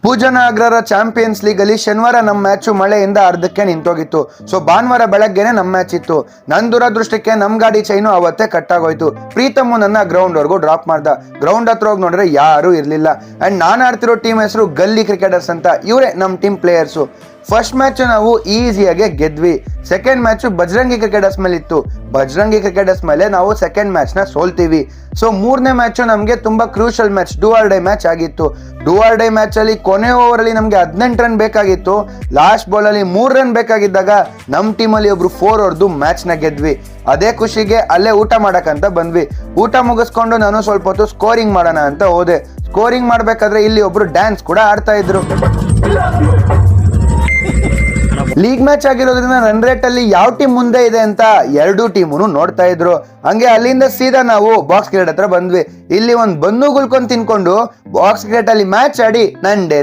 ಪೂಜನ ಅಗ್ರರ champions league ಅಲ್ಲಿ ಶನಿವಾರ ನಮ್ಮ ಮ್ಯಾಚ್ ಮಳೆಯಿಂದ ಅರ್ಧಕ್ಕೆ ನಿಂತೋಗಿತ್ತು. ಸೊ ಭಾನುವಾರ ಬೆಳಗ್ಗೆನೆ ನಮ್ಮ ಮ್ಯಾಚ್ ಇತ್ತು. ನನ್ನ ದುರದೃಷ್ಟಕ್ಕೆ ನಮ್ ಗಾಡಿ ಚೈನು ಅವತ್ತೇ ಕಟ್ಟಾಗೋಯ್ತು. ಪ್ರೀತಮ್ಮು ನನ್ನ ಗ್ರೌಂಡ್ ವರ್ಗೂ ಡ್ರಾಪ್ ಮಾಡ್ದ. ಗ್ರೌಂಡ್ ಹತ್ರ ಹೋಗಿ ನೋಡಿದ್ರೆ ಯಾರು ಇರ್ಲಿಲ್ಲ. ಅಂಡ್ ನಾನು ಆಡ್ತಿರೋ ಟೀಮ್ ಹೆಸರು ಗಲ್ಲಿ ಕ್ರಿಕೆಟರ್ಸ್ ಅಂತ. ಇವರೇ ನಮ್ಮ ಟೀಮ್ ಪ್ಲೇಯರ್ಸು. ಫಸ್ಟ್ ಮ್ಯಾಚ್ ನಾವು ಈಸಿಯಾಗಿ ಗೆದ್ವಿ. ಸೆಕೆಂಡ್ ಮ್ಯಾಚ್ ಬಜರಂಗಿ ಕ್ರಿಕೆಟರ್ಸ್ ಮೇಲೆ ಇತ್ತು. ಬಜರಂಗಿ ಕ್ರಿಕೆಟರ್ಸ್ ಮೇಲೆ ನಾವು ಸೆಕೆಂಡ್ ಮ್ಯಾಚ್ ನ ಸೋಲ್ತೀವಿ. ಸೊ ಮೂರನೇ ಮ್ಯಾಚ್ ನಮಗೆ ತುಂಬಾ crucial match, do or die match ಆಗಿತ್ತು. ಡೂ ಆರ್ ಡೈ ಮ್ಯಾಚ್ ಅಲ್ಲಿ ಕೊನೆ ಓವರ್ ಅಲ್ಲಿ ನಮಗೆ 18 ರನ್ ಬೇಕಾಗಿತ್ತು. ಲಾಸ್ಟ್ ಬಾಲ್ ಅಲ್ಲಿ 3 ರನ್ ಬೇಕಾಗಿದ್ದಾಗ ನಮ್ಮ ಟೀಮ್ ಅಲ್ಲಿ ಒಬ್ರು 4 ಹೊಡೆದು ಮ್ಯಾಚ್ ನ ಗೆದ್ವಿ. ಅದೇ ಖುಷಿಗೆ ಅಲ್ಲೇ ಊಟ ಮಾಡಕ್ಕಂತ ಬಂದ್ವಿ. ಊಟ ಮುಗಿಸ್ಕೊಂಡು ನಾನು ಸ್ವಲ್ಪ ಹೊತ್ತು ಸ್ಕೋರಿಂಗ್ ಮಾಡೋಣ ಅಂತ ಹೋದೆ. ಸ್ಕೋರಿಂಗ್ ಮಾಡ್ಬೇಕಾದ್ರೆ ಇಲ್ಲಿ ಒಬ್ರು ಡ್ಯಾನ್ಸ್ ಕೂಡ ಆಡ್ತಾ ಇದ್ರು. ಲೀಗ್ ಮ್ಯಾಚ್ ಆಗಿರೋದ್ರಿಂದ ರನ್ ರೇಟ್ ಅಲ್ಲಿ ಯಾವ ಟೀಮ್ ಮುಂದೆ ಇದೆ ಅಂತ ಎರಡೂ ಟೀಮು ನೋಡ್ತಾ ಇದ್ರು. ಹಂಗೆ ಅಲ್ಲಿಂದ ಸೀದಾ ನಾವು ಬಾಕ್ಸ್ ಕ್ರಿಕೆಟ್ ಹತ್ರ ಬಂದ್ವಿ. ಇಲ್ಲಿ ಒಂದ್ ಬನ್ನು ಗುಲ್ಕೊಂಡ್ ತಿನ್ಕೊಂಡು ಬಾಕ್ಸ್ ಕ್ರಿಕೆಟ್ ಅಲ್ಲಿ ಮ್ಯಾಚ್ ಆಡಿ ನಂಡೇನ